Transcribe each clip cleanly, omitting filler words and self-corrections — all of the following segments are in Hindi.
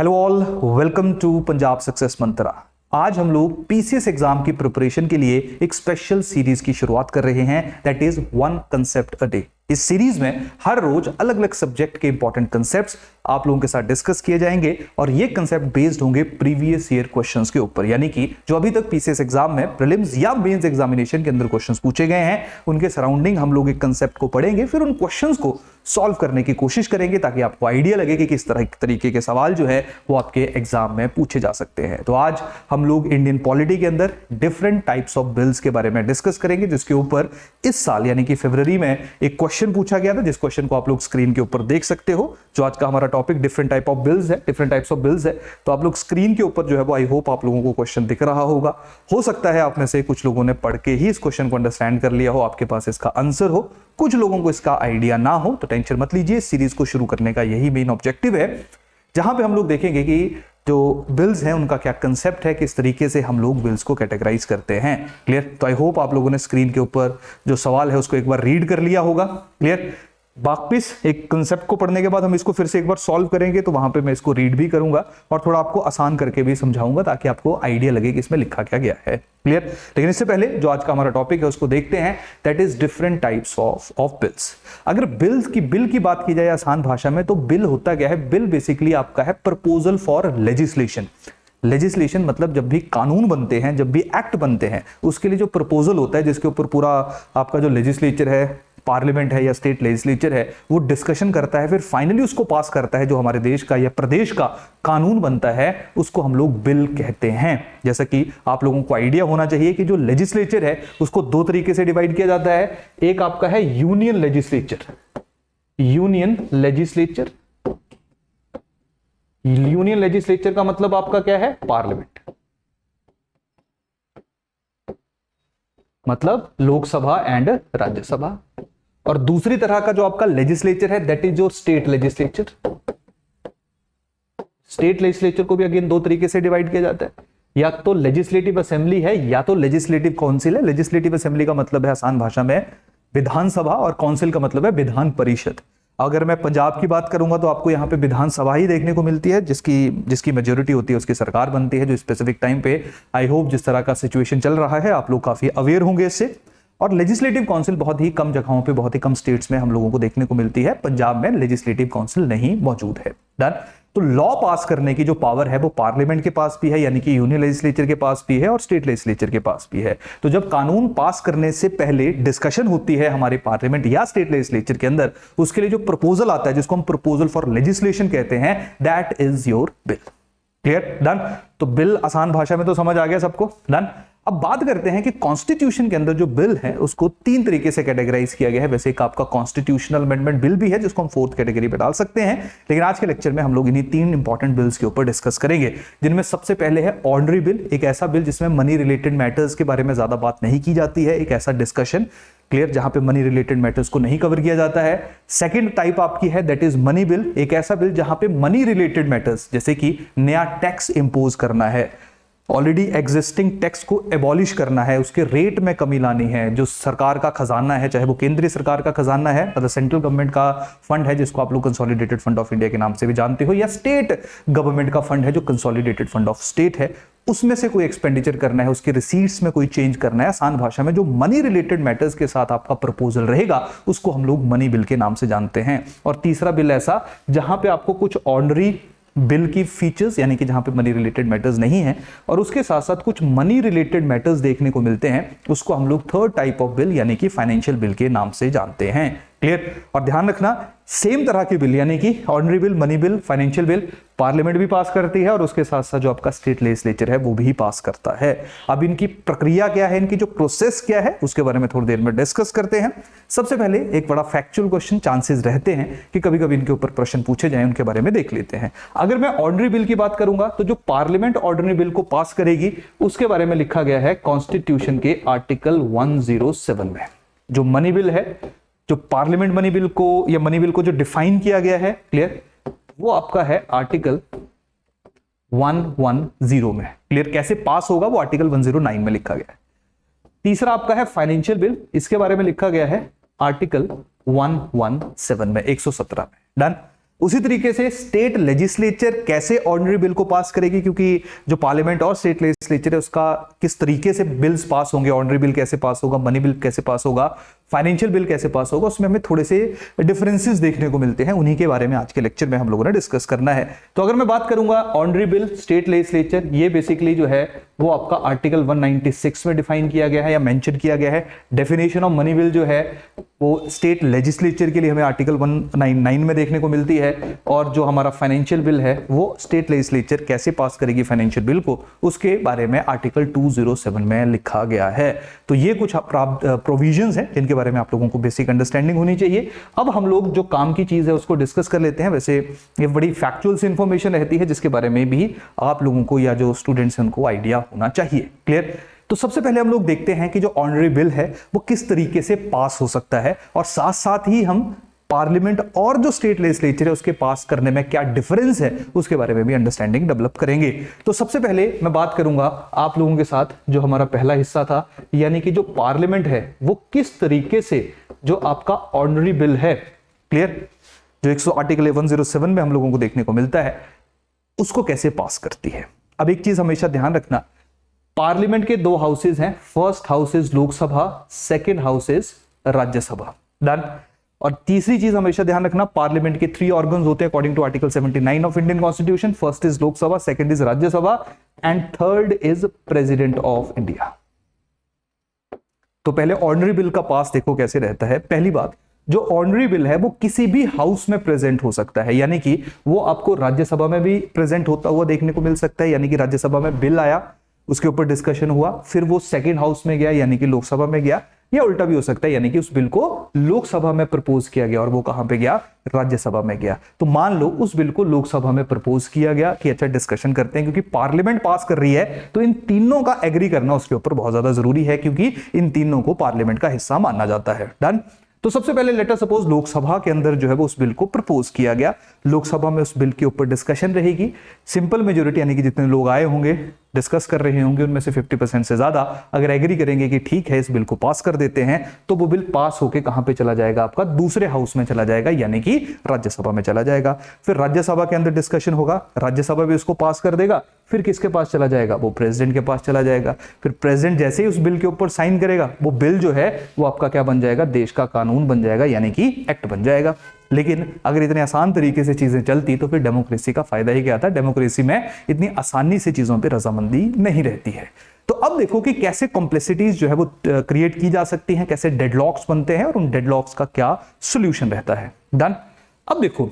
Hello all, welcome to Punjab success mantra. आज हम लोग पीसीएस एग्जाम की प्रिपरेशन के लिए एक स्पेशल सीरीज की शुरुआत कर रहे हैं, that is one concept a day. इस सीरीज में हर रोज अलग अलग सब्जेक्ट के इंपॉर्टेंट कंसेप्ट्स आप लोगों के साथ डिस्कस किए जाएंगे और ये कंसेप्ट बेस्ड होंगे प्रीवियस ईयर क्वेश्चंस के ऊपर, यानी कि जो अभी तक पीसीएस एग्जाम में प्रीलिम्स या मेंस एग्जामिनेशन के अंदर क्वेश्चंस पूछे गए हैं उनके सराउंडिंग हम लोग एक कंसेप्ट को पढ़ेंगे, फिर उन क्वेश्चंस को सॉल्व करने की कोशिश करेंगे ताकि आपको आइडिया लगे कि किस तरह तरीके के सवाल जो है वो आपके एग्जाम में पूछे जा सकते हैं। तो आज हम लोग इंडियन पॉलिटी के अंदर डिफरेंट टाइप्स ऑफ बिल्स के बारे में डिस्कस करेंगे, जिसके ऊपर इस साल यानी कि फरवरी में एक क्वेश्चन पूछा गया था, जिस क्वेश्चन को आप लोग स्क्रीन के ऊपर देख सकते हो। जो आज का हमारा topic different type of bills है, डिफरेंट टाइप्स ऑफ बिल्स है, तो आप लोग स्क्रीन के ऊपर जो है वो आई होप आप लोगों को क्वेश्चन दिख रहा होगा। हो सकता है आप में से कुछ लोगों ने पढ़ के ही इस क्वेश्चन को अंडरस्टैंड कर लिया हो, आपके पास इसका आंसर हो, कुछ लोगों को इसका आइडिया ना हो, तो टेंशन मत लीजिए। इस सीरीज को शुरू करने का यही मेन ऑब्जेक्टिव है, जहां पे हम लोग देखेंगे कि जो बिल्स हैं उनका क्या कंसेप्ट है, किस तरीके से हम लोग बिल्स को कैटेगराइज करते हैं। क्लियर? तो आई होप आप लोगों ने स्क्रीन के ऊपर जो सवाल है उसको एक बार रीड कर लिया होगा। क्लियर? वापिस एक कंसेप्ट को पढ़ने के बाद हम इसको फिर से एक बार सॉल्व करेंगे, तो वहां पे मैं इसको रीड भी करूंगा और थोड़ा आपको आसान करके भी समझाऊंगा ताकि आपको आइडिया लगे कि इसमें लिखा क्या गया है। क्लियर? लेकिन इससे पहले जो आज का हमारा टॉपिक है उसको देखते हैं, that is different types of bills. अगर बिल की बात की जाए आसान भाषा में, तो बिल होता क्या है? बिल बेसिकली आपका है प्रपोजल फॉर लेजिस्लेशन। लेजिस्लेशन मतलब जब भी कानून बनते हैं, जब भी एक्ट बनते हैं, उसके लिए जो प्रपोजल होता है, जिसके ऊपर पूरा आपका जो लेजिस्लेचर है, पार्लियामेंट है या स्टेट लेजिस्लेचर है, वो डिस्कशन करता है, फिर फाइनली उसको पास करता है। जो हमारे देश का या प्रदेश का कानून बनता है उसको हम लोग बिल कहते हैं। जैसा कि आप लोगों को आइडिया होना चाहिए कि जो लेजिस्लेचर है उसको दो तरीके से डिवाइड किया जाता है। एक आपका है यूनियन लेजिस्लेचर। यूनियन लेजिस्लेचर का मतलब आपका क्या है? पार्लियामेंट, मतलब लोकसभा एंड राज्यसभा। और दूसरी तरह का जो आपका लेजिस्लेचर है, that is your state legislature. State legislature को भी अगेन दो तरीके से डिवाइड किया जाता है, या तो लेजिस्लेटिव असेंबली है या तो लेजिस्लेटिव काउंसिल है। लेजिस्लेटिव असेंबली का मतलब है आसान भाषा में विधानसभा, और काउंसिल का मतलब है विधान परिषद। अगर मैं पंजाब की बात करूंगा तो आपको यहाँ पे विधानसभा ही देखने को मिलती है, जिसकी मेजोरिटी होती है उसकी सरकार बनती है, जो स्पेसिफिक टाइम पे आई होप जिस तरह का सिचुएशन चल रहा है आप लोग काफी अवेयर होंगे इससे। और लेजिस्लेटिव काउंसिल बहुत ही कम जगहों पे, बहुत ही कम स्टेट्स में हम लोगों को देखने को मिलती है। पंजाब में लेजिस्लेटिव काउंसिल नहीं मौजूद है। डन? तो लॉ पास करने की जो पावर है वो पार्लियामेंट के पास भी है, यानी कि यूनियन लेजिस्लेचर के पास भी है और स्टेट लेजिस्लेचर के पास भी है। तो जब कानून पास करने से पहले डिस्कशन होती है हमारे पार्लियामेंट या स्टेट लेजिस्लेचर के अंदर, उसके लिए जो प्रपोजल आता है, जिसको हम प्रपोजल फॉर लेजिस्लेशन कहते हैं, that is your bill. Clear? Done? तो बिल आसान भाषा में तो समझ आ गया सबको। डन? अब बात करते हैं कि कॉन्स्टिट्यूशन के अंदर जो बिल है उसको तीन तरीके से कैटेगराइज किया गया है। वैसे एक आपका कॉन्स्टिट्यूशनल अमेंडमेंट बिल भी है, जिसको हम फोर्थ कैटेगरी पे डाल सकते हैं, लेकिन आज के लेक्चर में हम लोग इन्हीं तीन इंपॉर्टेंट बिल्स के ऊपर डिस्कस करेंगे, जिनमें सबसे पहले है ऑर्डिनरी बिल। एक ऐसा बिल जिसमें मनी रिलेटेड मैटर्स के बारे में ज्यादा बात नहीं की जाती है, एक ऐसा डिस्कशन, क्लियर, जहां पे मनी रिलेटेड मैटर्स को नहीं कवर किया जाता है। सेकंड टाइप आपकी है दैट इज मनी बिल। एक ऐसा बिल जहां पे मनी रिलेटेड मैटर्स, जैसे कि नया टैक्स इंपोज करना है, ऑलरेडी एग्जिस्टिंग टैक्स को एबॉलिश करना है, उसके रेट में कमी लानी है, जो सरकार का खजाना है, चाहे वो केंद्रीय सरकार का खजाना है, मतलब सेंट्रल गवर्नमेंट का फंड है जिसको आप लोग कंसोलिडेटेड फंड ऑफ इंडिया के नाम से भी जानते हो, या स्टेट गवर्नमेंट का फंड है जो कंसोलिडेटेड फंड ऑफ स्टेट है, उसमें से कोई एक्सपेंडिचर करना है, उसके रिसीट्स में कोई चेंज करना है। आसान भाषा में जो मनी रिलेटेड मैटर्स के साथ आपका प्रपोजल रहेगा उसको हम लोग मनी बिल के नाम से जानते हैं। और तीसरा बिल ऐसा जहां पे आपको कुछ ऑर्डिनरी बिल की फीचर्स, यानी कि जहां पे मनी रिलेटेड मैटर्स नहीं है और उसके साथ साथ कुछ मनी रिलेटेड मैटर्स देखने को मिलते हैं, उसको हम लोग थर्ड टाइप ऑफ बिल यानी कि फाइनेंशियल बिल के नाम से जानते हैं। क्लियर? और ध्यान रखना, सेम तरह की बिल यानी कि ordinary bill, money bill, financial bill parliament भी पास करती है और उसके साथ साथ जो आपका स्टेट लेजिस्लेचर है वो भी पास करता है। अब इनकी प्रक्रिया क्या है, इनकी जो प्रोसेस क्या है, उसके बारे में थोड़ी देर में डिस्कस करते हैं। सबसे पहले एक बड़ा फैक्चुअल क्वेश्चन, चांसेस रहते हैं कि कभी कभी इनके ऊपर प्रश्न पूछे जाएं, उनके बारे में देख लेते हैं। अगर मैं ऑर्डिनरी बिल की बात करूंगा तो जो पार्लियामेंट ऑर्डिनरी बिल को पास करेगी उसके बारे में लिखा गया है कॉन्स्टिट्यूशन के आर्टिकल 107 में। जो मनी बिल है, जो पार्लियामेंट मनी बिल को या मनी बिल को जो डिफाइन किया गया है, क्लियर, वो आपका है आर्टिकल 110 में। क्लियर? कैसे पास होगा वो आर्टिकल 109 में लिखा गया है। तीसरा आपका है फाइनेंशियल बिल, इसके बारे में लिखा गया है आर्टिकल 117 में, 117 में। डन? उसी तरीके से स्टेट लेजिस्लेचर कैसे ऑर्डिनरी बिल को पास करेगी, क्योंकि जो पार्लियामेंट और स्टेट लेजिस्लेचर है उसका किस तरीके से बिल्स पास होंगे, ऑर्डिनरी बिल कैसे पास होगा, मनी बिल कैसे पास होगा, फाइनेंशियल बिल कैसे पास होगा, उसमें हमें थोड़े से डिफरेंसेस देखने को मिलते हैं। उन्हीं के बारे में आज के लेक्चर में हम लोगों ने डिस्कस करना है। तो अगर मैं बात करूंगा ऑर्डिनरी बिल, स्टेट लेजिस्लेचर, ये बेसिकली जो है वो आपका आर्टिकल 196 में डिफाइन किया गया है या मेंशन किया गया है। डेफिनेशन ऑफ मनी बिल जो है वो स्टेट लेजिस्लेचर के लिए हमें आर्टिकल 199 में देखने को मिलती है, और जो हमारा फाइनेंशियल बिल है वो स्टेट लेजिस्लेचर कैसे पास करेगी फाइनेंशियल बिल को, उसके बारे में आर्टिकल 207 में लिखा गया है। तो ये कुछ प्रोविजंस हैं जिनके बारे में आप लोगों को बेसिक अंडरस्टैंडिंग होनी चाहिए। अब हम लोग जो काम की चीज है उसको डिस्कस कर लेते हैं। वैसे ये बड़ी फैक्चुअल सी इंफॉर्मेशन रहती है जिसके बारे में भी आप लोगों को या जो स्टूडेंट्स हैं उनको आइडिया होना चाहिए। क्लियर? तो सबसे पहले हम लोग देखते हैं कि जो ऑर्डिनरी बिल है वो किस तरीके से पास हो सकता है, और साथ साथ ही हम पार्लियामेंट और जो स्टेट लेजिस्लेचर है उसके पास करने में क्या डिफरेंस है उसके बारे में भी अंडरस्टैंडिंग डेवलप करेंगे। तो सबसे पहले मैं बात करूंगा आप लोगों के साथ जो हमारा पहला हिस्सा था, यानी कि जो पार्लियामेंट है वो किस तरीके से जो आपका ऑर्डिनरी बिल है, क्लियर, जो आर्टिकल 107 में हम लोगों को देखने को मिलता है, उसको कैसे पास करती है। अब एक चीज हमेशा ध्यान रखना, पार्लियामेंट के दो हाउसेज हैं, first house is Lok Sabha, second house is Rajya Sabha. Done. और तीसरी चीज हमेशा ध्यान रखना, पार्लियामेंट के 3 ऑर्गन्स होते हैं according to article 79 of Indian constitution. First is Lok Sabha, second is Rajya Sabha and third is president of India. तो पहले ऑर्डिनरी बिल का पास देखो कैसे रहता है। पहली बात, जो ऑर्डिनरी बिल है वो किसी भी हाउस में प्रेजेंट हो सकता है, यानी कि वो आपको राज्यसभा में भी प्रेजेंट होता हुआ देखने को मिल सकता है, यानी कि राज्यसभा में बिल आया, उसके ऊपर डिस्कशन हुआ, फिर वो सेकंड हाउस में गया यानी कि लोकसभा में गया, या उल्टा भी हो सकता है, यानी कि उस बिल को लोकसभा में प्रपोज किया गया और वो कहां पे गया, राज्यसभा में गया। तो मान लो उस बिल को लोकसभा में प्रपोज किया गया कि अच्छा डिस्कशन करते हैं, क्योंकि पार्लियामेंट पास कर रही है तो इन तीनों का एग्री करना उसके ऊपर बहुत ज्यादा जरूरी है, क्योंकि इन तीनों को पार्लियामेंट का हिस्सा माना जाता है। डन। तो सबसे पहले लेटर सपोज लोकसभा के अंदर जो है वो उस बिल को प्रपोज किया गया, लोकसभा में उस बिल के ऊपर डिस्कशन रहेगी, सिंपल मेजोरिटी यानी कि जितने लोग आए होंगे डिस्कस कर रहे होंगे उनमें से 50% से ज्यादा अगर एग्री करेंगे कि ठीक है इस बिल को पास कर देते हैं, तो वो बिल पास होके कहां पे चला जाएगा, आपका दूसरे हाउस में चला जाएगा, यानी कि राज्यसभा में चला जाएगा। फिर राज्यसभा के अंदर डिस्कशन होगा, राज्यसभा भी उसको पास कर देगा, फिर किसके पास चला जाएगा, वो प्रेसिडेंट के पास चला जाएगा। फिर प्रेसिडेंट जैसे ही उस बिल के ऊपर साइन करेगा, वो बिल जो है वो आपका क्या बन जाएगा, देश का कानून बन जाएगा, यानी कि एक्ट बन जाएगा। लेकिन अगर इतने आसान तरीके से चीजें चलती तो फिर डेमोक्रेसी का फायदा ही क्या था। डेमोक्रेसी में इतनी आसानी से चीजों पे रजामंदी नहीं रहती है। तो अब देखो कि कैसे कॉम्प्लेक्सिटीज जो है वो क्रिएट की जा सकती हैं, कैसे डेडलॉक्स बनते हैं और उन डेडलॉक्स का क्या सोल्यूशन रहता है। डन। अब देखो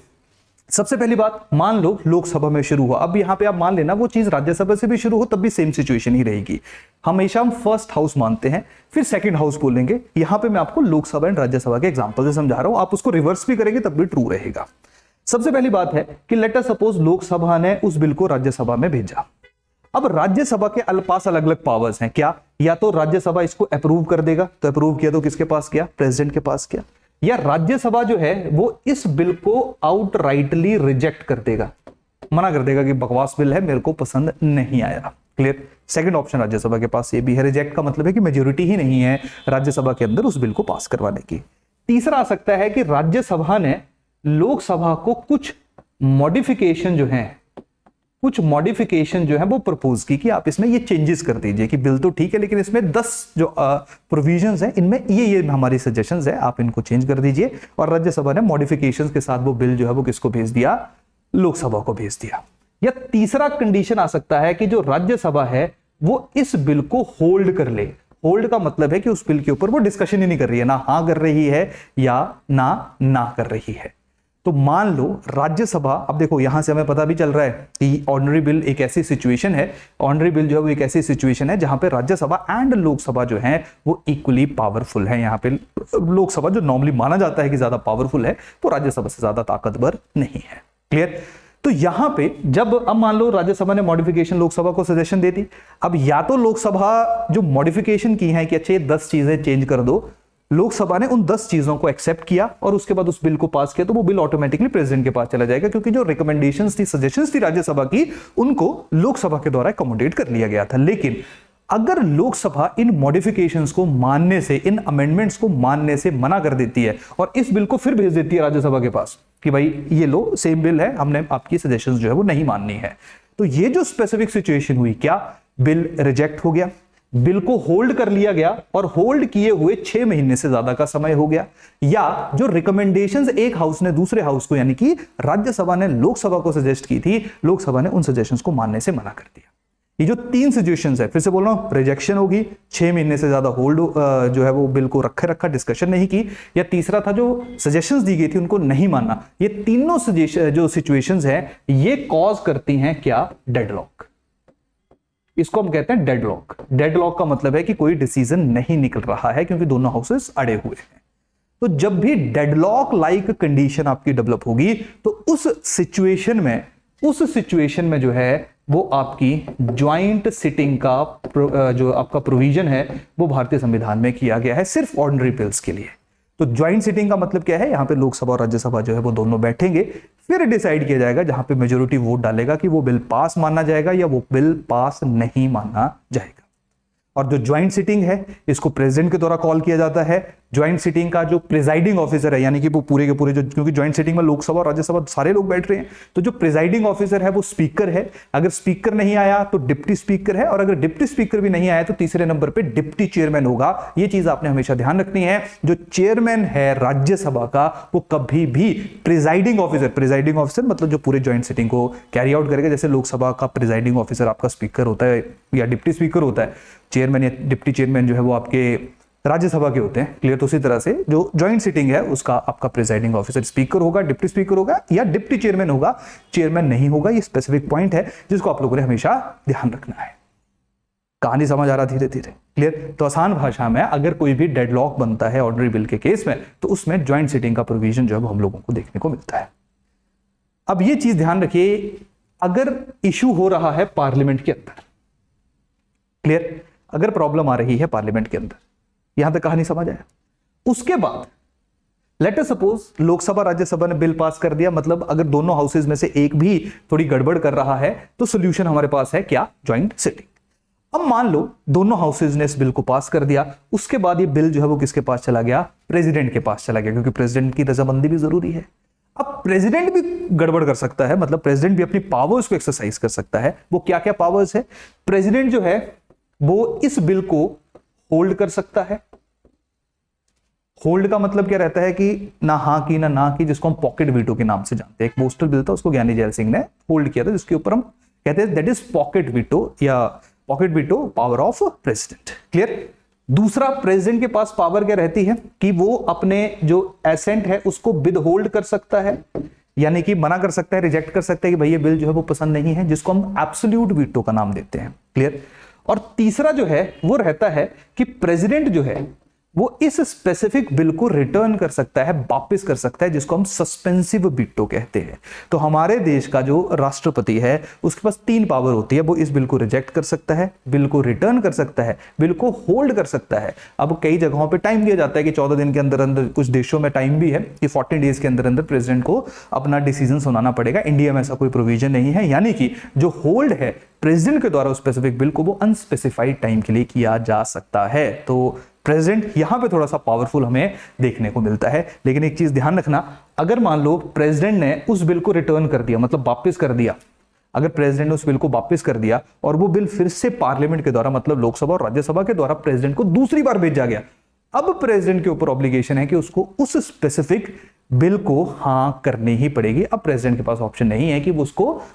सबसे पहली बात, मान लो लोकसभा में शुरू हुआ, अब यहां पे आप मान लेना वो चीज राज्यसभा से भी शुरू हो तब भी सेम सिचुएशन ही रहेगी। हमेशा हम फर्स्ट हाउस मानते हैं, फिर सेकंड हाउस बोलेंगे। यहां पे मैं आपको लोकसभा एंड राज्यसभा के एग्जांपल से समझा रहा हूं, आप उसको रिवर्स भी करेंगे तब भी ट्रू रहेगा। सबसे पहली बात है कि लेट अस सपोज लोकसभा ने उस बिल को राज्यसभा में भेजा। अब राज्यसभा के पास अलग अलग पावर्स हैं, क्या, या तो राज्यसभा इसको अप्रूव कर देगा, तो अप्रूव किया तो किसके पास गया, प्रेसिडेंट के पास गया, या राज्यसभा जो है वो इस बिल को आउटराइटली रिजेक्ट कर देगा, मना कर देगा कि बकवास बिल है, मेरे को पसंद नहीं आया। क्लियर। सेकंड ऑप्शन राज्यसभा के पास ये भी है। रिजेक्ट का मतलब है कि मेजोरिटी ही नहीं है राज्यसभा के अंदर उस बिल को पास करवाने की। तीसरा आ सकता है कि राज्यसभा ने लोकसभा को कुछ मॉडिफिकेशन जो है वो प्रपोज की कि आप इसमें ये चेंजेस कर दीजिए, कि बिल तो ठीक है लेकिन इसमें 10 जो प्रोविजंस हैं इनमें ये हमारी सजेशंस है, आप इनको चेंज कर दीजिए। और राज्यसभा ने मॉडिफिकेशंस के साथ वो बिल जो है वो किसको भेज दिया, लोकसभा को भेज दिया। या तीसरा कंडीशन आ सकता है कि जो राज्यसभा है वो इस बिल को होल्ड कर ले। होल्ड का मतलब है कि उस बिल के ऊपर वो डिस्कशन ही नहीं कर रही है, ना हाँ कर रही है या ना कर रही है। तो मान लो राज्यसभा, अब देखो यहां से हमें पता भी चल रहा है कि ऑर्डिनरी बिल एक ऐसी सिचुएशन है, ऑर्डिनरी बिल जो है वो एक ऐसी सिचुएशन है जहां पे राज्यसभा एंड लोकसभा जो है वो इक्वली पावरफुल है। यहां पे लोकसभा जो नॉर्मली माना जाता है कि ज्यादा पावरफुल है, वो राज्यसभा से ज्यादा ताकतवर नहीं है। क्लियर। तो यहां पे जब अब मान लो राज्यसभा ने मॉडिफिकेशन लोकसभा को सजेशन दे दी, अब या तो लोकसभा जो मॉडिफिकेशन की है कि अच्छे 10 चीजें चेंज कर दो, लोकसभा ने उन 10 चीजों को एक्सेप्ट किया और उसके बाद उस बिल को पास किया, तो वो बिल ऑटोमेटिकली प्रेसिडेंट के पास चला जाएगा, क्योंकि जो रिकमेंडेशंस थी, सजेशंस थी राज्यसभा की, उनको लोकसभा के द्वारा अकोमोडेट कर लिया गया था। लेकिन अगर लोकसभा इन मॉडिफिकेशंस को मानने से, इन अमेंडमेंट्स को मानने से मना कर देती है और इस बिल को फिर भेज देती है राज्यसभा के पास कि भाई ये लो सेम बिल है, हमने आपकी सजेशंस जो है वो नहीं माननी है, तो ये जो स्पेसिफिक सिचुएशन हुई, क्या बिल रिजेक्ट हो गया, बिल को होल्ड कर लिया गया और होल्ड किए हुए 6 महीने से ज्यादा का समय हो गया, या जो रिकमेंडेशंस एक हाउस ने दूसरे हाउस को यानी कि राज्यसभा ने लोकसभा को सजेस्ट की थी, लोकसभा ने उन सजेशंस को मानने से मना कर दिया। ये जो 3 सिचुएशंस है, फिर से बोल रहा हूं, रिजेक्शन होगी, 6 महीने से ज्यादा होल्ड जो है वो बिल को रखा डिस्कशन नहीं की, या तीसरा था जो सजेशंस दी गई थी उनको नहीं मानना। ये तीनों जो सिचुएशंस है ये कॉज करती हैं क्या, डेडलॉक। इसको हम कहते हैं डेडलॉक। डेडलॉक का मतलब है कि कोई डिसीजन नहीं निकल रहा है क्योंकि दोनों हाउसेस अड़े हुए हैं। तो जब भी डेडलॉक लाइक कंडीशन आपकी डेवलप होगी तो उस सिचुएशन में जो है वो आपकी ज्वाइंट सिटिंग का जो आपका प्रोविजन है वो भारतीय संविधान में किया गया है सिर्फ ऑर्डिनरी बिल्स के लिए। तो ज्वाइंट सिटिंग का मतलब क्या है, यहां पे लोकसभा और राज्यसभा जो है वो दोनों बैठेंगे, फिर डिसाइड किया जाएगा जहां पे मेजोरिटी वोट डालेगा कि वो बिल पास माना जाएगा या वो बिल पास नहीं माना जाएगा। और जो ज्वाइंट सिटिंग है इसको प्रेसिडेंट के द्वारा कॉल किया जाता है। ज्वाइंट सिटिंग का जो प्रिजाइडिंग ऑफिसर है यानी कि वो पूरे के पूरे जो, क्योंकि ज्वाइंट सिटिंग में लोकसभा और राज्यसभा सारे लोग बैठ रहे हैं, तो जो प्रिजाइडिंग ऑफिसर है वो स्पीकर है। अगर स्पीकर नहीं आया तो डिप्टी स्पीकर है, और अगर डिप्टी स्पीकर भी नहीं आया तो तीसरे नंबर पे डिप्टी चेयरमैन होगा। ये चीज आपने हमेशा ध्यान रखनी है। जो चेयरमैन है राज्यसभा का वो कभी भी प्रिजाइडिंग ऑफिसर मतलब जो पूरे ज्वाइंट सिटिंग को कैरी आउट करेगा, जैसे लोकसभा का प्रिजाइडिंग ऑफिसर आपका स्पीकर होता है या डिप्टी स्पीकर होता है, चेयरमैन या डिप्टी चेयरमैन जो है वो आपके राज्यसभा के होते हैं, क्लियर। तो उसी तरह से जो ज्वाइंट सिटिंग है उसका आपका प्रिजाइडिंग ऑफिसर स्पीकर होगा, डिप्टी स्पीकर होगा या डिप्टी चेयरमैन होगा, चेयरमैन नहीं होगा। ये स्पेसिफिक पॉइंट है जिसको आप लोगों ने हमेशा ध्यान रखना है। कहानी समझ आ रहा धीरे धीरे, क्लियर। तो आसान भाषा में अगर कोई भी डेडलॉक बनता है ऑर्डिनरी बिल के केस में तो उसमें ज्वाइंट सिटिंग का प्रोविजन जो है हम लोगों को देखने को मिलता है। अब ये चीज ध्यान रखिए, अगर इशू हो रहा है पार्लियामेंट के अंदर, क्लियर, अगर प्रॉब्लम आ रही है पार्लियामेंट के अंदर, यहां तक कहानी समझ आया। उसके बाद let us suppose Lok Sabha Rajya Sabha ने बिल पास कर दिया, मतलब अगर दोनों हाउसेज में से एक भी थोड़ी गड़बड़ कर रहा है तो सोल्यूशन हमारे पास है क्या, ज्वाइंट सिटिंग। अब मान लो दोनों हाउसेज ने इस बिल को पास कर दिया, उसके बाद ये बिल जो है वो किसके पास चला गया, प्रेसिडेंट के पास चला गया, क्योंकि प्रेसिडेंट की रजामंदी भी जरूरी है। अब प्रेसिडेंट भी गड़बड़ कर सकता है, मतलब प्रेसिडेंट भी अपनी पावर्स को एक्सरसाइज कर सकता है। वो क्या क्या पावर्स है, प्रेसिडेंट जो है वो इस बिल को होल्ड कर सकता है। होल्ड का मतलब क्या रहता है कि ना हाँ की ना की, जिसको हम पॉकेट वीटो के नाम से जानते हैं। एक पोस्टल बिल था, उसको ज्ञानी जैल सिंह ने होल्ड किया था, जिसके ऊपर हम कहते हैं दैट इज पॉकेट वीटो या pocket veto power of president, clear. दूसरा, प्रेसिडेंट के पास पावर क्या रहती है कि वो अपने जो एसेंट है उसको विद होल्ड कर सकता है, यानी कि मना कर सकता है, रिजेक्ट कर सकता है कि भाई ये बिल जो है वो पसंद नहीं है, जिसको हम एब्सोल्यूट वीटो का नाम देते हैं, क्लियर। और तीसरा जो है वो रहता है कि प्रेसिडेंट जो है वो इस स्पेसिफिक बिल को रिटर्न कर सकता है, वापस कर सकता है, जिसको हम सस्पेंसिव वीटो कहते हैं। तो हमारे देश का जो राष्ट्रपति है उसके पास 3 पावर होती है। वो इस बिल को रिजेक्ट कर सकता है, बिल को रिटर्न कर सकता है, बिल को होल्ड कर सकता है। अब कई जगहों पे टाइम दिया जाता है कि 14 दिन के अंदर अंदर, कुछ देशों में टाइम भी है कि 14 डेज के अंदर अंदर प्रेसिडेंट को अपना डिसीजन सुनाना पड़ेगा। इंडिया में ऐसा कोई प्रोविजन नहीं है, यानी कि जो होल्ड है प्रेसिडेंट के द्वारा उस स्पेसिफिक बिल को वो अनस्पेसिफाइड टाइम के लिए किया जा सकता है। तो प्रेसिडेंट यहां पे थोड़ा सा पावरफुल हमें देखने को मिलता है। लेकिन एक चीज ध्यान रखना, अगर मान लो प्रेसिडेंट ने उस बिल को रिटर्न कर दिया, मतलब वापस कर दिया, अगर प्रेसिडेंट ने उस बिल को वापस कर दिया और वो बिल फिर से पार्लियामेंट के द्वारा, मतलब लोकसभा और राज्यसभा के द्वारा प्रेसिडेंट को दूसरी बार भेजा गया, अब प्रेसिडेंट के ऊपर ऑब्लिगेशन है कि उसको उस स्पेसिफिक बिल को हाँ करनी ही पड़ेगी। अब प्रेसिडेंट के पास ऑप्शन नहीं है कि वो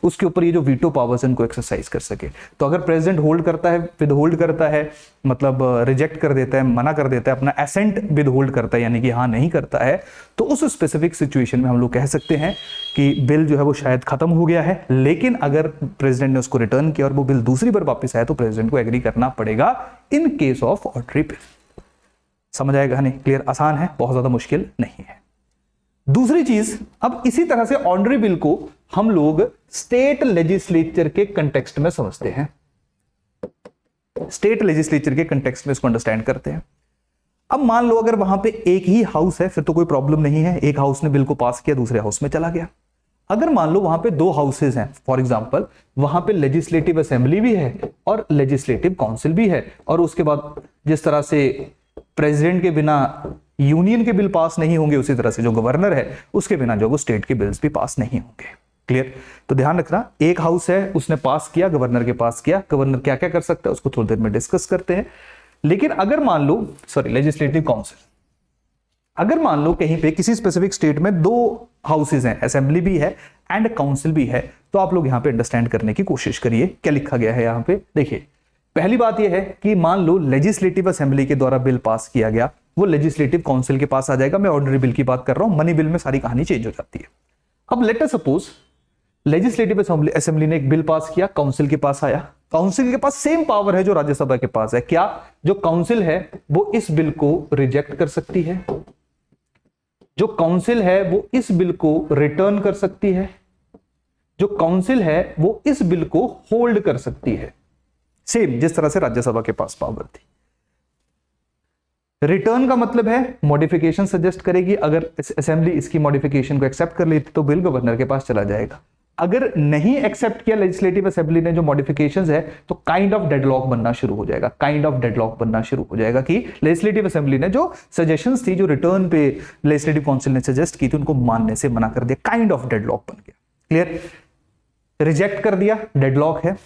उसके ऊपर ये जो वीटो पावर्स इनको एक्सरसाइज कर सके। तो अगर प्रेसिडेंट होल्ड करता है, विद होल्ड करता है, मतलब रिजेक्ट कर देता है, मना कर देता है, अपना एसेंट विद होल्ड करता है, यानी कि हाँ नहीं करता है, तो उस स्पेसिफिक सिचुएशन में हम लोग कह सकते हैं कि बिल जो है वो शायद खत्म हो गया है। लेकिन अगर प्रेसिडेंट ने उसको रिटर्न किया और वो बिल दूसरी बार वापस आया तो प्रेसिडेंट को एग्री करना पड़ेगा in case of ordinary bill. समझ आएगा नहीं, क्लियर, आसान है, बहुत ज्यादा मुश्किल नहीं है। दूसरी चीज, अब इसी तरह से ऑर्डिनरी बिल को हम लोग स्टेट लेजिस्लेचर के कंटेक्स्ट में समझते हैं, स्टेट लेजिस्लेचर के कंटेक्स्ट में इसको अंडरस्टैंड करते हैं। अब मान लो अगर वहां पे एक ही हाउस है फिर तो कोई प्रॉब्लम नहीं है, एक हाउस ने बिल को पास किया, दूसरे हाउस में चला गया। अगर मान लो वहां पे दो हाउसेज हैं, फॉर एग्जांपल वहां पे लेजिस्लेटिव असेंबली भी है और लेजिस्लेटिव काउंसिल भी है, और उसके बाद जिस तरह से प्रेसिडेंट के बिना यूनियन के बिल पास नहीं होंगे, उसी तरह से जो गवर्नर है उसके बिना जो वो स्टेट के बिल्स भी पास नहीं होंगे। क्लियर? तो ध्यान रखना, एक हाउस है उसने पास किया, गवर्नर के पास किया, गवर्नर क्या क्या कर सकता है उसको थोड़ी देर में डिस्कस करते हैं। लेकिन अगर मान लो लेजिस्लेटिव काउंसिल, अगर मान लो कहीं पे किसी स्पेसिफिक स्टेट में दो हाउसेज हैं, असेंबली भी है एंड काउंसिल भी है, तो आप लोग यहां पे अंडरस्टैंड करने की कोशिश करिए क्या लिखा गया है यहां पे। देखिए, पहली बात यह है कि मान लो लेजिस्लेटिव असेंबली के द्वारा बिल पास किया गया, वो लेजिस्लेटिव काउंसिल के पास आ जाएगा। मैं ऑर्डिनरी बिल की बात कर रहा हूं, मनी बिल में सारी कहानी चेंज हो जाती है। अब let us suppose legislative assembly ने एक बिल पास किया, काउंसिल के पास आया, काउंसिल के पास सेम पावर है जो राज्यसभा के पास है। क्या? जो काउंसिल है वो इस बिल को रिजेक्ट कर सकती है, जो काउंसिल है वो इस बिल को रिटर्न कर सकती है, जो काउंसिल है वो इस बिल को होल्ड कर सकती है, सेम जिस तरह से राज्यसभा के पास पावर थी। रिटर्न का मतलब है मॉडिफिकेशन सजेस्ट करेगी, अगर असेंबली इसकी मॉडिफिकेशन को एक्सेप्ट कर लेती तो बिल गवर्नर के पास चला जाएगा। अगर नहीं एक्सेप्ट किया लेजिस्लेटिव असेंबली ने जो मॉडिफिकेशंस है, तो काइंड ऑफ डेडलॉक बनना शुरू हो जाएगा, काइंड ऑफ डेडलॉक बनना शुरू हो जाएगा कि लेजिस्लेटिव असेंबली ने जो सजेशंस थी, जो रिटर्न पे लेजिस्लेटिव काउंसिल ने सजेस्ट की थी, उनको मानने से मना कर दिया, काइंड ऑफ डेडलॉक बन गया। क्लियर? रिजेक्ट कर दिया, डेडलॉक है।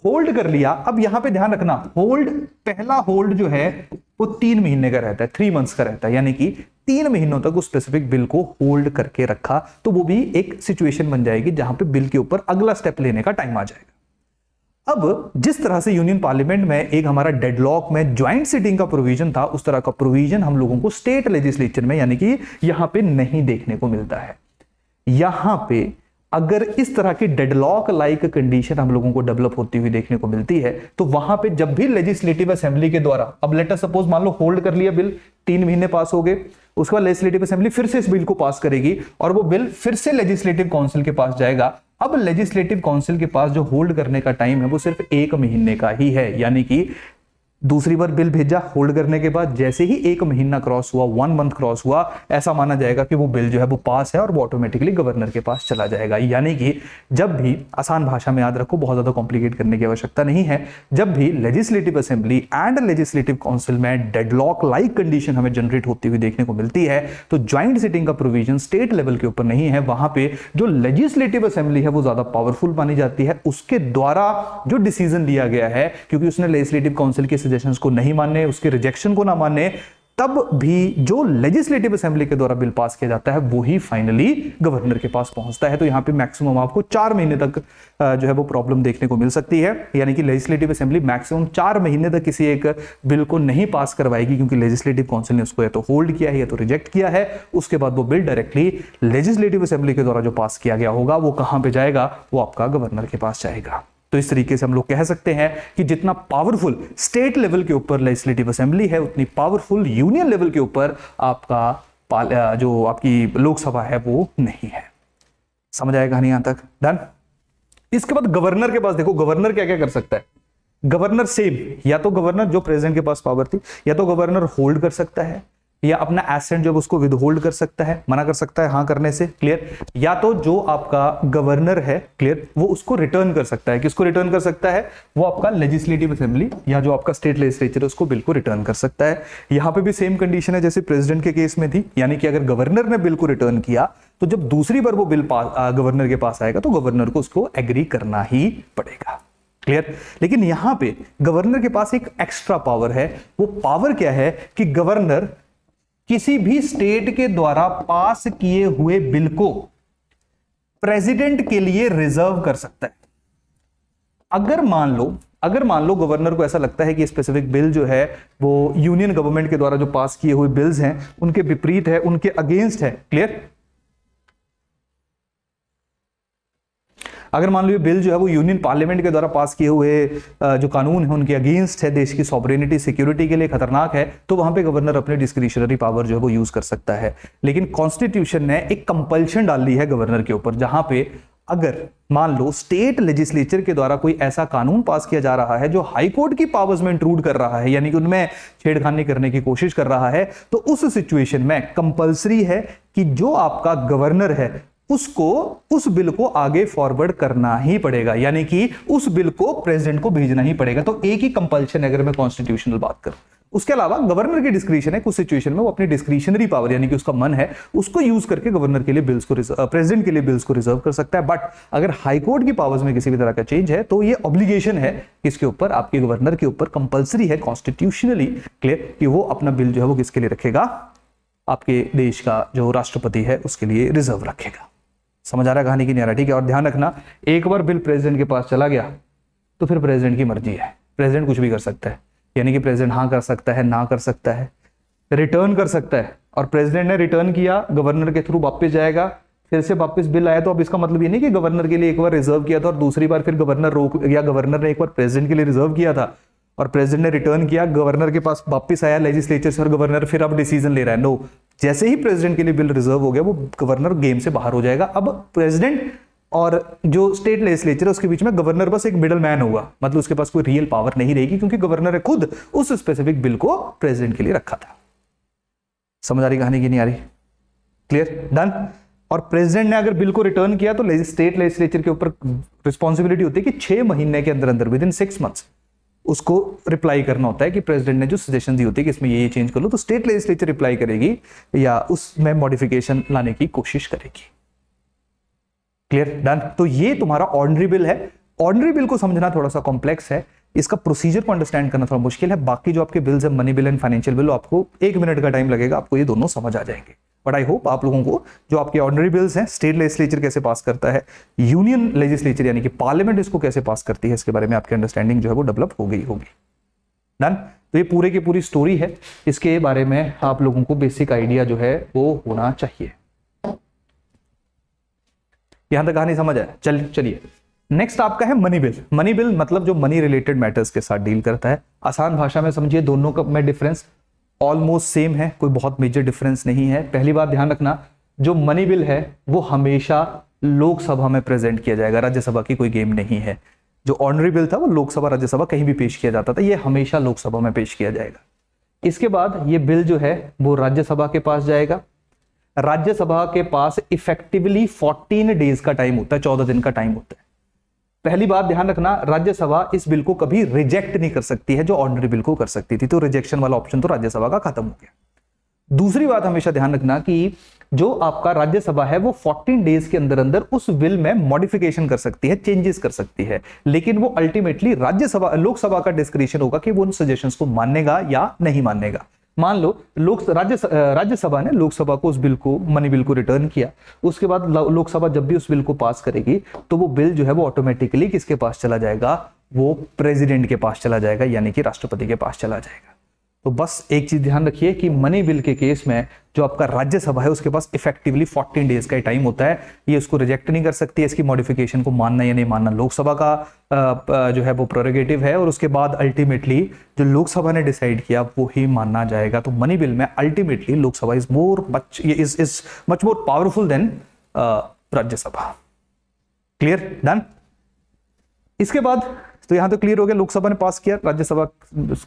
होल्ड कर लिया, अब यहां पे ध्यान रखना, होल्ड, पहला होल्ड जो है वो 3 महीने का रहता है, 3 मंथ्स का रहता है, यानी कि 3 महीनों तक उस स्पेसिफिक बिल को होल्ड करके रखा, तो वो भी एक सिचुएशन बन जाएगी जहां पे बिल के ऊपर अगला स्टेप लेने का टाइम आ जाएगा। अब जिस तरह से यूनियन पार्लियामेंट में एक हमारा डेडलॉक में ज्वाइंट सिटिंग का प्रोविजन था, उस तरह का प्रोविजन हम लोगों को स्टेट लेजिस्लेचर में यानी कि यहां पे नहीं देखने को मिलता है। यहां पे अगर इस तरह की डेडलॉक लाइक कंडीशन हम लोगों को डेवलप होती हुई देखने को मिलती है, तो वहां पे जब भी लेजिस्लेटिव असेंबली के द्वारा, अब लेट अस सपोज मान लो होल्ड कर लिया बिल, 3 महीने पास हो गए, उसके बाद लेजिस्लेटिव असेंबली फिर से इस बिल को पास करेगी और वो बिल फिर से लेजिस्लेटिव काउंसिल के पास जाएगा। अब लेजिस्लेटिव काउंसिल के पास जो होल्ड करने का टाइम है वो सिर्फ 1 महीने का ही है, यानी कि दूसरी बार बिल भेजा, होल्ड करने के बाद जैसे ही 1 महीना क्रॉस हुआ, 1 मंथ क्रॉस हुआ, ऐसा माना जाएगा कि वो बिल जो है वो पास है और वो ऑटोमेटिकली गवर्नर के पास चला जाएगा। यानी कि जब भी, आसान भाषा में याद रखो, बहुत ज्यादा कॉम्प्लिकेट करने की आवश्यकता नहीं है, जब भी legislative assembly and legislative council में डेडलॉक लाइक कंडीशन हमें जनरेट होती हुई देखने को मिलती है, तो ज्वाइंट सिटिंग का प्रोविजन स्टेट लेवल के ऊपर नहीं है। वहां पे जो लेजिस्लेटिव असेंबली है वो ज्यादा पावरफुल मानी जाती है, उसके द्वारा जो डिसीजन लिया गया है, क्योंकि उसने लेजिस्लेटिव काउंसिल के सजेशंस को नहीं माने, उसके रिजेक्शन को ना माने, तब भी जो लेजिस्लेटिव असेंबली के द्वारा बिल पास किया जाता है वो ही फाइनली गवर्नर के पास पहुंचता है। तो यहां पे मैक्सिमम आपको 4 महीने तक जो है वो प्रॉब्लम देखने को मिल सकती है, यानी कि लेजिस्लेटिव असेंबली मैक्सिमम 4 महीने तक किसी एक बिल को नहीं पास करवाएगी, क्योंकि लेजिस्लेटिव काउंसिल ने उसको या तो होल्ड किया है या तो रिजेक्ट किया है। उसके बाद वो बिल डायरेक्टली लेजिस्लेटिव असेंबली के द्वारा जो पास किया गया होगा वो कहां पे जाएगा? वो आपका गवर्नर के पास जाएगा। तो इस तरीके से हम लोग कह सकते हैं कि जितना पावरफुल स्टेट लेवल के ऊपर लेजिस्लेटिव असेंबली है, उतनी पावरफुल यूनियन लेवल के ऊपर आपका जो आपकी लोकसभा है वो नहीं है। समझ आएगा नहीं यहां तक? डन। इसके बाद गवर्नर के पास देखो, गवर्नर क्या क्या कर सकता है। गवर्नर सेम, या तो गवर्नर जो प्रेसिडेंट के पास पावर थी, या तो गवर्नर होल्ड कर सकता है, या अपना एसेट जो उसको विदहोल्ड कर सकता है, मना कर सकता है हाँ करने से, क्लियर। या तो जो आपका गवर्नर है, क्लियर, वो उसको रिटर्न कर सकता है। किसको रिटर्न कर सकता है? वो आपका लेजिस्लेटिव असेंबली या जो आपका स्टेट लेजिस्लेचर है उसको बिल को रिटर्न कर सकता है। यहां पे भी सेम कंडीशन है जैसे प्रेसिडेंट के केस में थी, यानी कि अगर गवर्नर ने बिल को रिटर्न किया तो जब दूसरी बार वो बिल गवर्नर के पास आएगा तो गवर्नर को उसको एग्री करना ही पड़ेगा, क्लियर। लेकिन यहां पे गवर्नर के पास एक एक्स्ट्रा पावर है। वो पावर क्या है कि गवर्नर किसी भी स्टेट के द्वारा पास किए हुए बिल को प्रेसिडेंट के लिए रिजर्व कर सकता है। अगर मान लो गवर्नर को ऐसा लगता है कि स्पेसिफिक बिल जो है वो यूनियन गवर्नमेंट के द्वारा जो पास किए हुए बिल्स हैं उनके विपरीत है, उनके अगेंस्ट है, क्लियर। अगर मान लो ये बिल जो है वो यूनियन पार्लियामेंट के द्वारा पास किए हुए जो कानून है उनके अगेंस्ट है, देश की सॉवरेनिटी सिक्योरिटी के लिए खतरनाक है, तो वहां पे गवर्नर अपने डिस्क्रिशनरी पावर जो है वो यूज कर सकता है। लेकिन कॉन्स्टिट्यूशन ने एक कंपल्शन डाल दी है गवर्नर के ऊपर, जहां पे अगर मान लो स्टेट लेजिस्लेचर के द्वारा कोई ऐसा कानून पास किया जा रहा है जो हाई कोर्ट की पावर्स में इंट्रूड कर रहा है, यानी कि उनमें छेड़खानी करने की कोशिश कर रहा है, तो उस सिचुएशन में कंपलसरी है कि जो आपका गवर्नर है उसको उस बिल को आगे फॉरवर्ड करना ही पड़ेगा, यानी कि उस बिल को प्रेसिडेंट को भेजना ही पड़ेगा। तो एक ही कंपल्शन अगर मैं कॉन्स्टिट्यूशनल बात करूं, उसके अलावा गवर्नर की डिस्क्रिप्शन है, कुछ सिचुएशन में वो अपनी डिस्क्रिशनरी पावर यानी कि उसका मन है उसको यूज करके गवर्नर के लिए बिल्स को प्रेसिडेंट के लिए बिल्स को रिजर्व कर सकता है। बट अगर हाईकोर्ट की पावर्स में किसी भी तरह का चेंज है तो ये ऑब्लिगेशन है किसके ऊपर, आपके गवर्नर के ऊपर, कंपल्सरी है कॉन्स्टिट्यूशनली क्लियर कि वो अपना बिल जो है वो किसके लिए रखेगा, आपके देश का जो राष्ट्रपति है उसके लिए रिजर्व रखेगा। समझ आ रहा है कहानी की नहीं आ रहा? ठीक है। और ध्यान रखना, एक बार बिल प्रेसिडेंट के पास चला गया तो फिर प्रेसिडेंट की मर्जी है, प्रेसिडेंट कुछ भी कर सकता है, यानी कि प्रेसिडेंट हाँ कर सकता है, ना कर सकता है, रिटर्न कर सकता है। और प्रेसिडेंट ने रिटर्न किया, गवर्नर के थ्रू वापस जाएगा, फिर से वापस बिल आया, तो अब इसका मतलब ये नहीं कि गवर्नर के लिए एक बार रिजर्व किया था और दूसरी बार फिर गवर्नर रोक, या गवर्नर ने एक बार प्रेसिडेंट के लिए रिजर्व किया था और प्रेसिडेंट ने रिटर्न किया, गवर्नर के पास वापस आया लेजिस्लेचर से और गवर्नर फिर अब डिसीजन ले रहा है। नो, जैसे ही प्रेसिडेंट के लिए बिल रिजर्व हो गया वो गवर्नर गेम से बाहर हो जाएगा। अब प्रेसिडेंट और जो स्टेट लेजिस्लेचर है उसके बीच में गवर्नर बस एक मिडल मैन होगा, मतलब उसके पास कोई रियल पावर नहीं रहेगी क्योंकि गवर्नर ने खुद उस स्पेसिफिक बिल को प्रेसिडेंट के लिए रखा था। समझ आ रही कहानी की नहीं आ रही? क्लियर? डन। और प्रेसिडेंट ने अगर बिल को रिटर्न किया तो स्टेट लेजिस्लेचर के ऊपर रिस्पॉन्सिबिलिटी होती है कि 6 महीने के अंदर अंदर विद इन 6 मंथ्स उसको रिप्लाई करना होता है कि प्रेसिडेंट ने जो सजेशन दी होती है कि इसमें ये चेंज कर लो, तो स्टेट लेजिस्लेचर रिप्लाई करेगी या उसमें मॉडिफिकेशन लाने की कोशिश करेगी। क्लियर? डन। तो ये तुम्हारा ऑर्डिनरी बिल है। ऑर्डिनरी बिल को समझना थोड़ा सा कॉम्प्लेक्स है, इसका प्रोसीजर को अंडरस्टैंड करना थोड़ा मुश्किल है। बाकी जो आपके बिल्स है, money bill and financial bill, आपको 1 मिनट का टाइम लगेगा, आपको ये दोनों समझ आ जाएंगे। बट आई होप आप लोगों को जो आपके ऑर्डिनरी बिल्स हैं, स्टेट लेजिस्लेचर कैसे पास करता है, यूनियन लेजिस्लेचर यानी कि पार्लियामेंट इसको कैसे पास करती है, इसके बारे में आपकी अंडरस्टैंडिंग जो है वो डेवलप हो गई होगी। डन। तो ये पूरे की पूरी स्टोरी है, इसके बारे में आप लोगों को बेसिक आइडिया जो है वो होना चाहिए। यहां तक कहानी समझ आया? चलिए नेक्स्ट आपका है मनी बिल। मनी बिल मतलब जो मनी रिलेटेड मैटर्स के साथ डील करता है। आसान भाषा में समझिए, दोनों का में डिफरेंस ऑलमोस्ट सेम है, कोई बहुत मेजर डिफरेंस नहीं है। पहली बात ध्यान रखना, जो मनी बिल है वो हमेशा लोकसभा में प्रेजेंट किया जाएगा, राज्यसभा की कोई गेम नहीं है। जो ऑर्डिनरी बिल था वो लोकसभा राज्यसभा कहीं भी पेश किया जाता था, ये हमेशा लोकसभा में पेश किया जाएगा। इसके बाद ये बिल जो है वो राज्यसभा के पास जाएगा। राज्यसभा के पास इफेक्टिवली 14 डेज का टाइम होता है, 14 दिन का टाइम होता है। पहली बात ध्यान रखना, राज्यसभा इस बिल को कभी रिजेक्ट नहीं कर सकती है जो ऑर्डिनरी बिल को कर सकती थी, तो रिजेक्शन वाला ऑप्शन तो राज्यसभा का खत्म हो गया। दूसरी बात हमेशा ध्यान रखना कि जो आपका राज्यसभा है वो 14 डेज के अंदर अंदर उस बिल में मॉडिफिकेशन कर सकती है, चेंजेस कर सकती है, लेकिन वो अल्टीमेटली लोकसभा का डिस्क्रिशन होगा कि वो उन सजेशंस को मानेगा या नहीं मानेगा। मान लो राज्यसभा ने लोकसभा को उस बिल को, मनी बिल को रिटर्न किया, उसके बाद लोकसभा जब भी उस बिल को पास करेगी तो वो बिल जो है वो ऑटोमेटिकली किसके पास चला जाएगा, वो प्रेसिडेंट के पास चला जाएगा, यानी कि राष्ट्रपति के पास चला जाएगा। तो बस एक चीज ध्यान रखिए कि मनी बिल के केस में जो आपका राज्यसभा है उसके पास इफेक्टिवली 14 डेज का टाइम होता है, ये उसको रिजेक्ट नहीं कर सकती है। इसकी मॉडिफिकेशन को मानना या नहीं मानना लोकसभा का जो है वो प्रेरोगेटिव है, और उसके बाद अल्टीमेटली जो लोकसभा ने डिसाइड किया वो ही मानना जाएगा। तो मनी बिल में ultimately Lok Sabha is much more powerful than Rajya Sabha. Clear? Done. इसके बाद तो यहां तो क्लियर हो गया, लोकसभा ने पास किया, राज्यसभा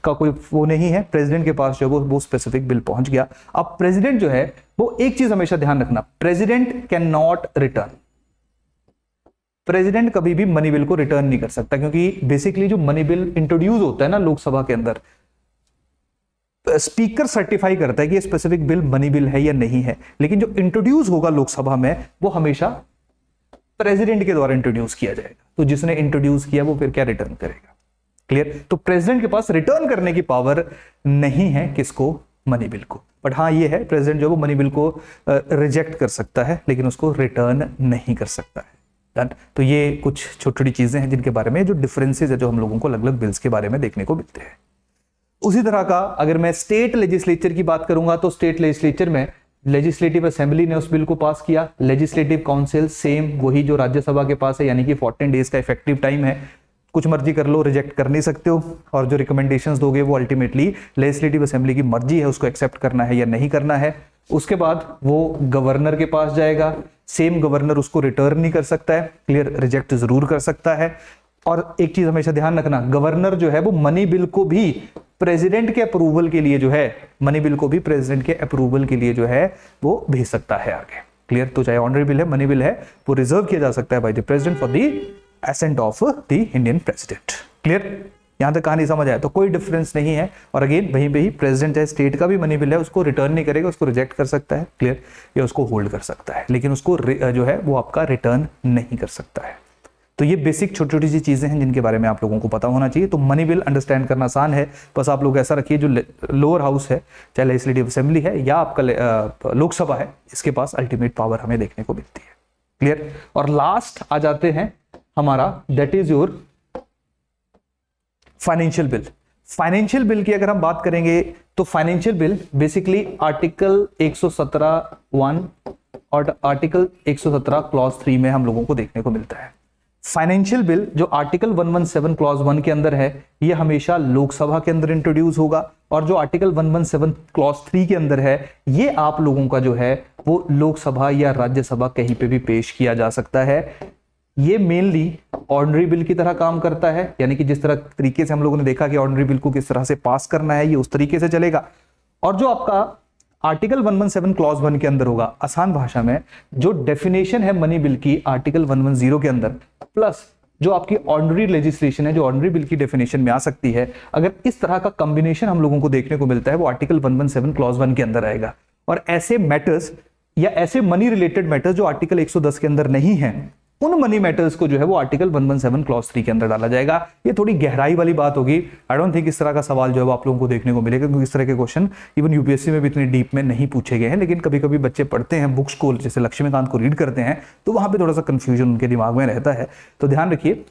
का कोई वो नहीं है, प्रेसिडेंट के पास जो वो स्पेसिफिक बिल पहुंच गया। अब प्रेसिडेंट जो है वो एक चीज हमेशा ध्यान रखना, president can not return. President कभी भी मनी बिल को रिटर्न नहीं कर सकता, क्योंकि बेसिकली जो मनी बिल इंट्रोड्यूस होता है ना लोकसभा के अंदर, स्पीकर सर्टिफाई करता है कि ये स्पेसिफिक बिल मनी बिल है या नहीं है, लेकिन जो इंट्रोड्यूस होगा लोकसभा में वो हमेशा प्रेसिडेंट के द्वारा इंट्रोड्यूस किया जाएगा। तो जिसने इंट्रोड्यूस किया वो फिर क्या रिटर्न करेगा। क्लियर? तो प्रेसिडेंट के पास रिटर्न करने की पावर नहीं है किसको, मनी बिल को। बट हाँ ये है, प्रेसिडेंट जो वो मनी बिल को रिजेक्ट कर सकता है लेकिन उसको रिटर्न नहीं कर सकता है। डन। तो ये कुछ छोटी छोटी चीजें हैं जिनके बारे में जो डिफरेंसेस है जो हम लोगों को अलग अलग बिल्स के बारे में देखने को मिलते हैं। उसी तरह का अगर मैं स्टेट लेजिस्लेचर की बात करूंगा तो स्टेट लेजिस्लेचर में लेजिस्लेटिव असेंबली ने उस बिल को पास किया, लेजिस्लेटिव काउंसिल सेम वही जो राज्यसभा के पास है, यानी कि 14 डेज का इफेक्टिव टाइम है, कुछ मर्जी कर लो, रिजेक्ट कर नहीं सकते हो, और जो रिकमेंडेशंस दोगे वो अल्टीमेटली लेजिस्लेटिव असेंबली की मर्जी है उसको एक्सेप्ट करना है या नहीं करना है। उसके बाद वो गवर्नर के पास जाएगा, सेम गवर्नर उसको रिटर्न नहीं कर सकता है, क्लियर, रिजेक्ट जरूर कर सकता है। और एक चीज हमेशा ध्यान रखना, गवर्नर जो है वो मनी बिल को भी प्रेसिडेंट के अप्रूवल के लिए जो है, मनी बिल को भी प्रेसिडेंट के अप्रूवल के लिए जो है वो भेज सकता है आगे। क्लियर। तो चाहे ऑर्डिनरी बिल है, मनी बिल है, वो रिजर्व किया जा सकता है by the president for the ascent of the Indian president. Clear, यहां तक कहानी समझ आया? तो कोई डिफरेंस नहीं है। और अगेन वहीं पे ही प्रेसिडेंट है, स्टेट का भी मनी बिल है, उसको रिटर्न नहीं करेगा, उसको रिजेक्ट कर सकता है, क्लियर, या उसको होल्ड कर सकता है, लेकिन उसको जो है वो आपका रिटर्न नहीं कर सकता है। तो ये बेसिक छोटी छोटी सी चीजें हैं जिनके बारे में आप लोगों को पता होना चाहिए। तो मनी बिल अंडरस्टैंड करना आसान है, बस आप लोग ऐसा रखिए जो लोअर हाउस है, चाहे लेजिस्लेटिव असेंबली है या आपका लोकसभा है, इसके पास अल्टीमेट पावर हमें देखने को मिलती है। क्लियर। और लास्ट आ जाते हैं हमारा, that is your financial bill. Financial bill की अगर हम बात करेंगे तो फाइनेंशियल बिल बेसिकली आर्टिकल 117(1) और आर्टिकल 117 क्लॉज 3 में हम लोगों को देखने को मिलता है। फाइनेंशियल बिल जो आर्टिकल 117 क्लॉज 1 के अंदर है, ये हमेशा लोकसभा के अंदर इंट्रोड्यूस होगा, और जो आर्टिकल 117 क्लॉज 3 के अंदर है, ये आप लोगों का जो है वो लोकसभा या राज्यसभा कहीं पे भी पेश किया जा सकता है। ये मेनली ऑर्डिनरी बिल की तरह काम करता है, यानी कि जिस तरीके से हम लोगों ने देखा कि ऑर्डिनरी बिल को किस तरह से पास करना है, ये उस तरीके से चलेगा। और जो आपका आर्टिकल 117 क्लॉज 1 के अंदर होगा, आसान भाषा में जो डेफिनेशन है मनी बिल की आर्टिकल 110 के अंदर, प्लस जो आपकी ऑर्डिनरी लेजिस्लेशन है जो ऑर्डिनरी बिल की डेफिनेशन में आ सकती है, अगर इस तरह का कॉम्बिनेशन हम लोगों को देखने को मिलता है, वो आर्टिकल 117 क्लॉज 1 के अंदर आएगा। और ऐसे मैटर्स या ऐसे मनी रिलेटेड मैटर्स जो आर्टिकल 110 के अंदर नहीं है, उन मनी मैटर्स को जो है वो आर्टिकल 117 क्लॉज 3 के अंदर डाला जाएगा। ये थोड़ी गहराई वाली बात होगी, आई डोंट थिंक इस तरह का सवाल जो है वो आप लोगों को देखने को मिलेगा, क्योंकि इस तरह के क्वेश्चन इवन यूपीएससी में भी इतने डीप में नहीं पूछे गए हैं। लेकिन कभी कभी बच्चे पढ़ते हैं बुक्स को, जैसे लक्ष्मीकांत को रीड करते हैं, तो वहां पर थोड़ा सा कंफ्यूजन उनके दिमाग में रहता है। तो ध्यान रखिए,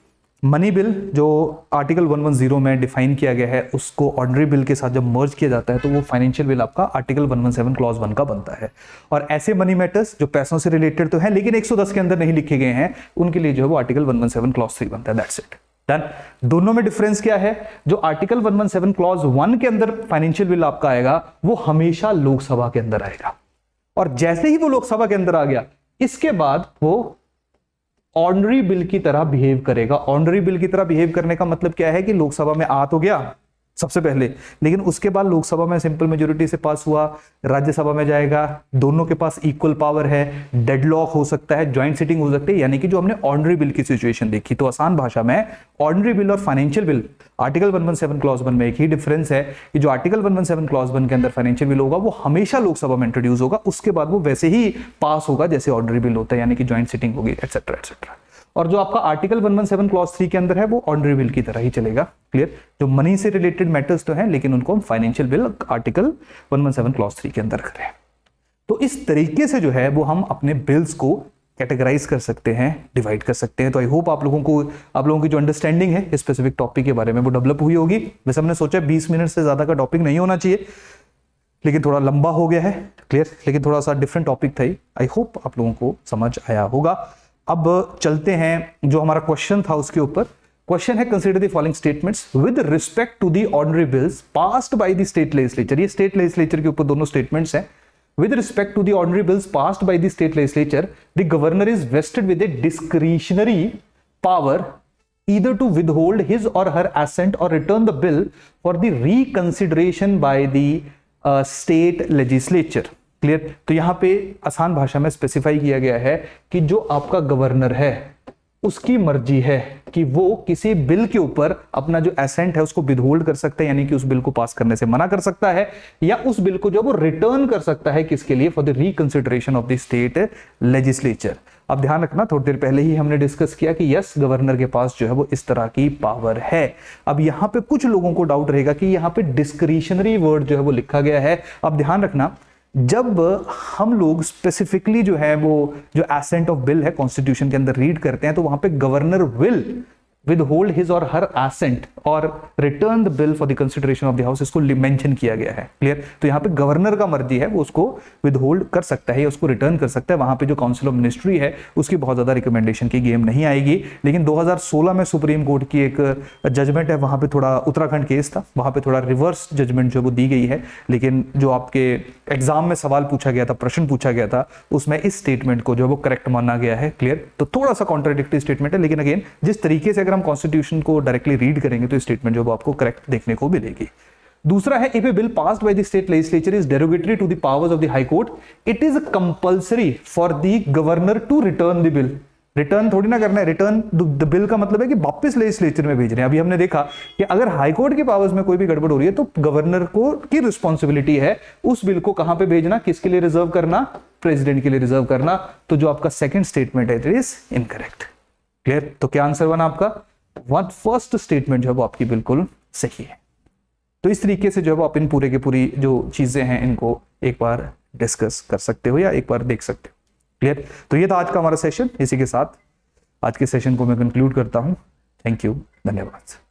मनी बिल जो आर्टिकल 110 में डिफाइन किया गया है, उसको ऑर्डिनरी बिल के साथ जब मर्ज किया जाता है तो वो फाइनेंशियल बिल आपका आर्टिकल 117 क्लॉज 1 का बनता है। और ऐसे मनी मैटर्स जो पैसों से रिलेटेड तो है लेकिन 110 के अंदर नहीं लिखे गए हैं, उनके लिए जो है वो आर्टिकल 117 क्लॉज 3 बनता है। That's it, done. दोनों में डिफरेंस क्या है? जो आर्टिकल 117 क्लॉज 1 के अंदर फाइनेंशियल बिल आपका आएगा, वो हमेशा लोकसभा के अंदर आएगा, और जैसे ही वो लोकसभा के अंदर आ गया, इसके बाद वो ऑर्डिनरी बिल की तरह बिहेव करेगा। ऑर्डिनरी बिल की तरह बिहेव करने का मतलब क्या है कि लोकसभा में आ तो गया सबसे पहले, लेकिन उसके बाद लोकसभा में सिंपल मेजोरिटी से पास हुआ, राज्यसभा में जाएगा, दोनों के पास इक्वल पावर है, डेडलॉक हो सकता है, ज्वाइंट सिटिंग हो सकती है, यानी कि जो हमने ऑर्डिनरी बिल की सिचुएशन देखी। तो आसान भाषा में ऑर्डिनरी बिल और फाइनेंशियल बिल आर्टिकल 117 क्लॉज 1 में एक ही डिफरेंस है कि जो आर्टिकल 117 क्लॉज 1 के अंदर फाइनेंशियल बिल होगा वो हमेशा लोकसभा में इंट्रोड्यूस होगा, उसके बाद वो वैसे ही पास होगा जैसे ऑर्डिनरी बिल होता है, यानी कि ज्वाइंट सिटिंग होगी, एटसेट्रा एटसेट्रा। और जो आपका आर्टिकल 117 क्लॉज 3 के अंदर है वो ऑर्डिनरी बिल की तरह ही चलेगा। क्लियर। जो मनी से रिलेटेड मैटर्स तो हैं, लेकिन उनको हम फाइनेंशियल बिल आर्टिकल 117 क्लॉज 3 के अंदर करें। तो इस तरीके से जो है वो हम अपने बिल्स को कैटेगराइज कर सकते हैं, डिवाइड कर सकते हैं। तो आई होप आप लोगों की जो अंडरस्टैंडिंग है स्पेसिफिक टॉपिक के बारे में वो डेवलप हुई होगी। वैसे हमने सोचा 20 मिनट से ज्यादा का टॉपिक नहीं होना चाहिए, लेकिन थोड़ा लंबा हो गया है। क्लियर। लेकिन थोड़ा सा डिफरेंट टॉपिक था। आई होप आप लोगों को समझ आया होगा। अब चलते हैं जो हमारा क्वेश्चन था उसके ऊपर। क्वेश्चन है, consider the following statements with respect to the ordinary bills passed by the state legislature. ये स्टेट लेजिस्लेचर के ऊपर दोनों स्टेटमेंट्स हैं। With respect to the ordinary bills passed by the state legislature, the governor is vested with a discretionary power either to withhold his or her assent or return the bill for the reconsideration by the state legislature। Clear. तो यहां पे आसान भाषा में स्पेसिफाई किया गया है कि जो आपका गवर्नर है उसकी मर्जी है कि वो किसी बिल के ऊपर अपना जो एसेंट है उसको विदहोल्ड कर सकता है, यानी कि उस बिल को पास करने से मना कर सकता है, या उस बिल को जो वो रिटर्न कर सकता है, किसके लिए? For the reconsideration of the state legislature. अब ध्यान रखना, थोड़ी देर पहले ही हमने डिस्कस किया कि यस, गवर्नर के पास जो है वो इस तरह की पावर है। अब यहां पे कुछ लोगों को डाउट रहेगा कि यहां पे डिस्क्रिशनरी वर्ड जो है वो लिखा गया है। अब ध्यान रखना, जब हम लोग स्पेसिफिकली जो है वो जो एसेंट ऑफ बिल है कॉन्स्टिट्यूशन के अंदर रीड करते हैं, तो वहां पे governor will withhold his or her assent और return the bill for the consideration of the house, इसको मेंशन किया गया है। क्लियर। तो यहाँ पे गवर्नर का मर्जी है, वो उसको विदहोल्ड कर सकता है या उसको रिटर्न कर सकता है। वहां पे जो काउंसिल ऑफ मिनिस्ट्री है उसकी बहुत ज्यादा रिकमेंडेशन की गेम नहीं आएगी। लेकिन 2016 में सुप्रीम कोर्ट की एक जजमेंट है, वहां पे थोड़ा उत्तराखंड केस था, वहां पे थोड़ा रिवर्स जजमेंट जो वो दी गई है। लेकिन जो आपके एग्जाम में सवाल पूछा गया था, प्रश्न पूछा गया था, उसमें इस स्टेटमेंट को जो वो करेक्ट माना गया है। क्लियर। तो थोड़ा सा कॉन्ट्राडिक्टरी स्टेटमेंट है, लेकिन अगेन जिस तरीके से अगर हम कॉन्स्टिट्यूशन को डायरेक्टली रीड करेंगे तो स्टेटमेंट जो आपको करेक्ट देखने को मिलेगी। दूसरा है, if a bill passed by the state legislature is derogatory to the powers of the high court, it is compulsory for the governor to return the bill. Return थोड़ी ना करना है, रिटर्न द बिल का मतलब है कि वापस लेजिस्लेचर में भेज रहे हैं। अभी हमने देखा कि अगर हाईकोर्ट के पावर्स में कोई भी गड़बड़ हो रही है तो गवर्नर को की रिस्पॉन्सिबिलिटी है उस बिल को कहां पे भेजना, किसके लिए रिजर्व करना, प्रेसिडेंट के लिए रिजर्व करना। तो जो आपका सेकंड स्टेटमेंट है इट इज इनकरेक्ट। क्लियर? तो क्या आंसर बना आपका? फर्स्ट स्टेटमेंट जो है वो आपकी बिल्कुल सही है। तो इस तरीके से जो है आप इन पूरे के पूरी जो चीजें हैं इनको एक बार डिस्कस कर सकते हो या एक बार देख सकते हो। क्लियर? तो ये था आज का हमारा सेशन। इसी के साथ आज के सेशन को मैं कंक्लूड करता हूं। थैंक यू, धन्यवाद।